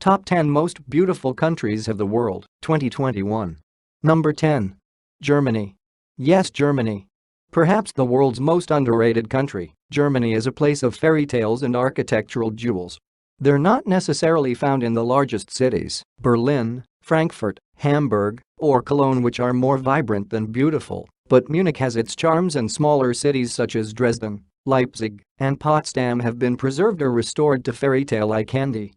Top 10 Most Beautiful Countries of the World, 2021. Number 10. Germany. Yes, Germany. Perhaps the world's most underrated country, Germany is a place of fairy tales and architectural jewels. They're not necessarily found in the largest cities, Berlin, Frankfurt, Hamburg, or Cologne, which are more vibrant than beautiful, but Munich has its charms, and smaller cities such as Dresden, Leipzig, and Potsdam have been preserved or restored to fairy tale-like candy.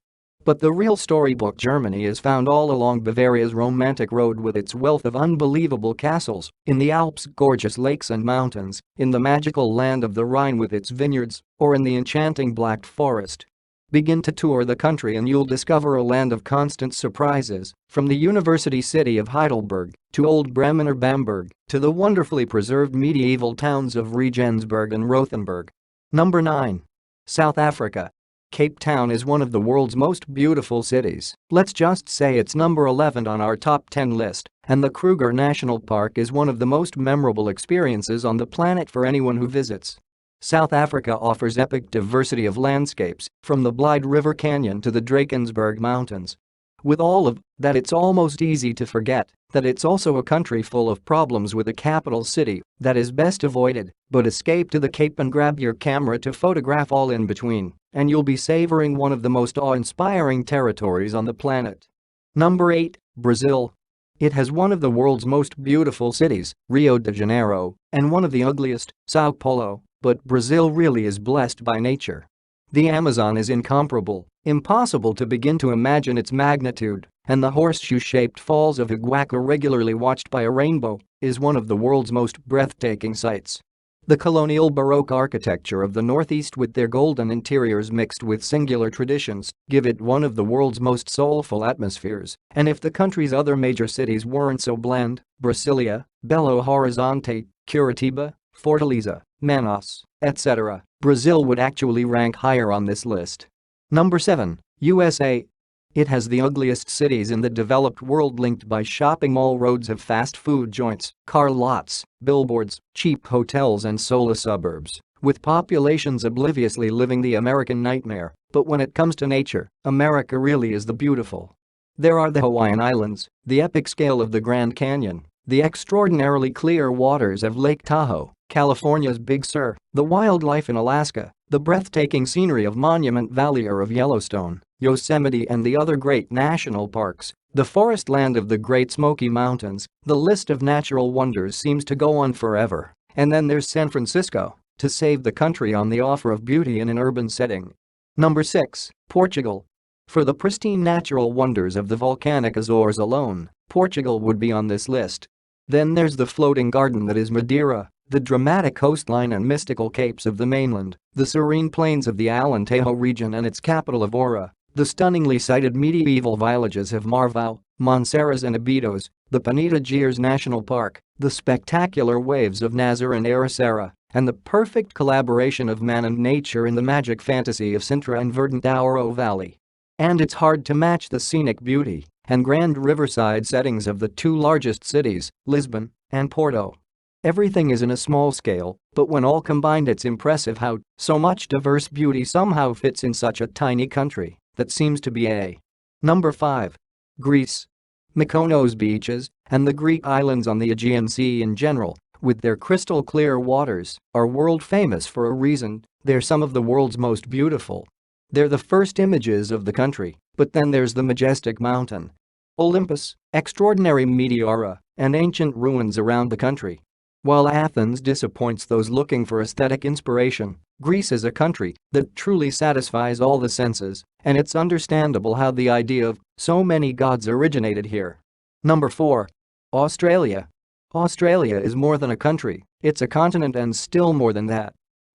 But the real storybook Germany is found all along Bavaria's romantic road, with its wealth of unbelievable castles, in the Alps' gorgeous lakes and mountains, in the magical land of the Rhine with its vineyards, or in the enchanting Black Forest. Begin to tour the country and you'll discover a land of constant surprises, from the university city of Heidelberg to Old Bremen or Bamberg to the wonderfully preserved medieval towns of Regensburg and Rothenburg. Number 9. South Africa. Cape Town is one of the world's most beautiful cities. Let's just say it's number 11 on our top 10 list, and the Kruger National Park is one of the most memorable experiences on the planet for anyone who visits. South Africa offers epic diversity of landscapes, from the Blyde River Canyon to the Drakensberg Mountains. With all of that, it's almost easy to forget that it's also a country full of problems, with a capital city that is best avoided, but escape to the Cape and grab your camera to photograph all in between, and you'll be savoring one of the most awe-inspiring territories on the planet. Number 8. Brazil. It has one of the world's most beautiful cities, Rio de Janeiro, and one of the ugliest, Sao Paulo, but Brazil really is blessed by nature. The Amazon is incomparable, impossible to begin to imagine its magnitude, and the horseshoe-shaped falls of Iguacu, regularly watched by a rainbow, is one of the world's most breathtaking sights. The colonial Baroque architecture of the Northeast, with their golden interiors mixed with singular traditions, give it one of the world's most soulful atmospheres, and if the country's other major cities weren't so bland, Brasilia, Belo Horizonte, Curitiba, Fortaleza, Manaus, etc., Brazil would actually rank higher on this list. Number 7. USA. It has the ugliest cities in the developed world, linked by shopping mall roads of fast food joints, car lots, billboards, cheap hotels and soulless suburbs, with populations obliviously living the American nightmare. But when it comes to nature, America really is the beautiful. There are the Hawaiian Islands, the epic scale of the Grand Canyon, the extraordinarily clear waters of Lake Tahoe, California's Big Sur, the wildlife in Alaska, the breathtaking scenery of Monument Valley or of Yellowstone, Yosemite and the other great national parks, the forest land of the Great Smoky Mountains. The list of natural wonders seems to go on forever. And then there's San Francisco, to save the country on the offer of beauty in an urban setting. Number 6. Portugal. For the pristine natural wonders of the volcanic Azores alone, Portugal would be on this list. Then there's the floating garden that is Madeira, the dramatic coastline and mystical capes of the mainland, the serene plains of the Alentejo region and its capital of Oura, the stunningly sited medieval villages of Marvão, Monsaraz and Abidos, the Peneda Gears National Park, the spectacular waves of Nazar and Ericeira, and the perfect collaboration of man and nature in the magic fantasy of Sintra and verdant Douro Valley. And it's hard to match the scenic beauty and grand riverside settings of the two largest cities, Lisbon and Porto. Everything is in a small scale, but when all combined, it's impressive how so much diverse beauty somehow fits in such a tiny country that seems to be a. Number 5. Greece. Mykonos beaches and the Greek islands on the Aegean Sea in general, with their crystal clear waters, are world famous for a reason. They're some of the world's most beautiful. They're the first images of the country, but then there's the majestic mountain Olympus, extraordinary meteora, and ancient ruins around the country. While Athens disappoints those looking for aesthetic inspiration, Greece is a country that truly satisfies all the senses, and it's understandable how the idea of so many gods originated here. Number 4. Australia. Australia is more than a country, it's a continent, and still more than that.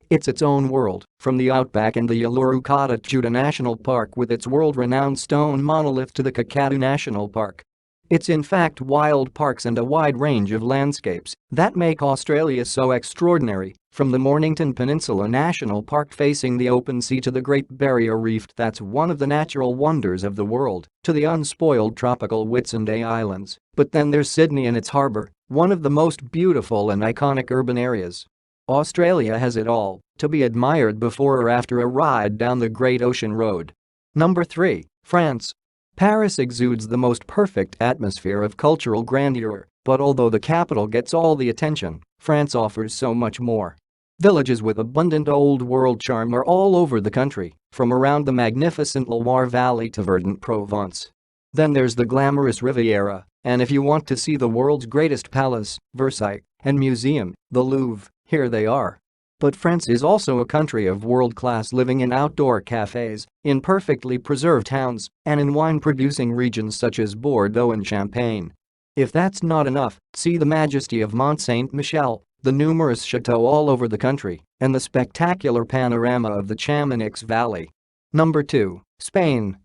It's its own world, from the outback and the Uluru Kata Tjuta National Park with its world-renowned stone monolith to the Kakadu National Park. It's in fact wild parks and a wide range of landscapes that make Australia so extraordinary, from the Mornington Peninsula National Park facing the open sea to the Great Barrier Reef that's one of the natural wonders of the world, to the unspoiled tropical Whitsunday Islands. But then there's Sydney and its harbour, one of the most beautiful and iconic urban areas. Australia has it all, to be admired before or after a ride down the Great Ocean Road. Number 3. France. Paris exudes the most perfect atmosphere of cultural grandeur, but although the capital gets all the attention, France offers so much more. Villages with abundant old-world charm are all over the country, from around the magnificent Loire Valley to verdant Provence. Then there's the glamorous Riviera, and if you want to see the world's greatest palace, Versailles, and museum, the Louvre, here they are. But France is also a country of world-class living in outdoor cafes, in perfectly preserved towns, and in wine-producing regions such as Bordeaux and Champagne. If that's not enough, see the majesty of Mont Saint-Michel, the numerous chateaux all over the country, and the spectacular panorama of the Chamonix Valley. Number 2. Spain.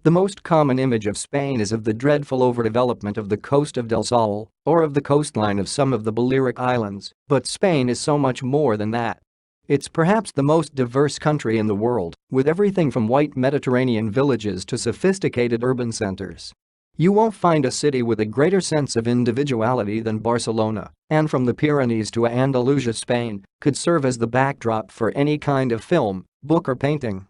The most common image of Spain is of the dreadful overdevelopment of the coast of Del Sol, or of the coastline of some of the Balearic Islands, but Spain is so much more than that. It's perhaps the most diverse country in the world, with everything from white Mediterranean villages to sophisticated urban centers. You won't find a city with a greater sense of individuality than Barcelona, and from the Pyrenees to Andalusia, Spain could serve as the backdrop for any kind of film, book or painting.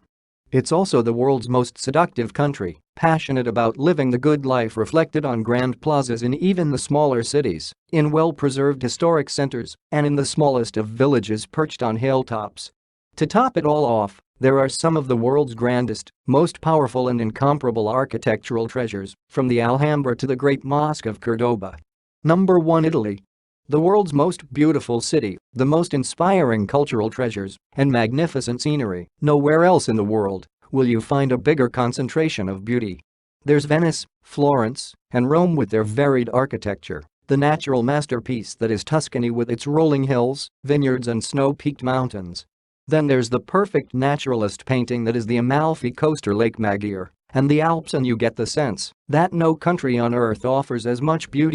It's also the world's most seductive country, passionate about living the good life reflected on grand plazas in even the smaller cities, in well-preserved historic centers, and in the smallest of villages perched on hilltops. To top it all off, there are some of the world's grandest, most powerful and incomparable architectural treasures, from the Alhambra to the Great Mosque of Cordoba. Number 1. Italy. The world's most beautiful city, the most inspiring cultural treasures, and magnificent scenery. Nowhere else in the world will you find a bigger concentration of beauty. There's Venice, Florence, and Rome with their varied architecture, the natural masterpiece that is Tuscany with its rolling hills, vineyards and snow-peaked mountains. Then there's the perfect naturalist painting that is the Amalfi Coast or Lake Maggiore, and the Alps, and you get the sense that no country on earth offers as much beauty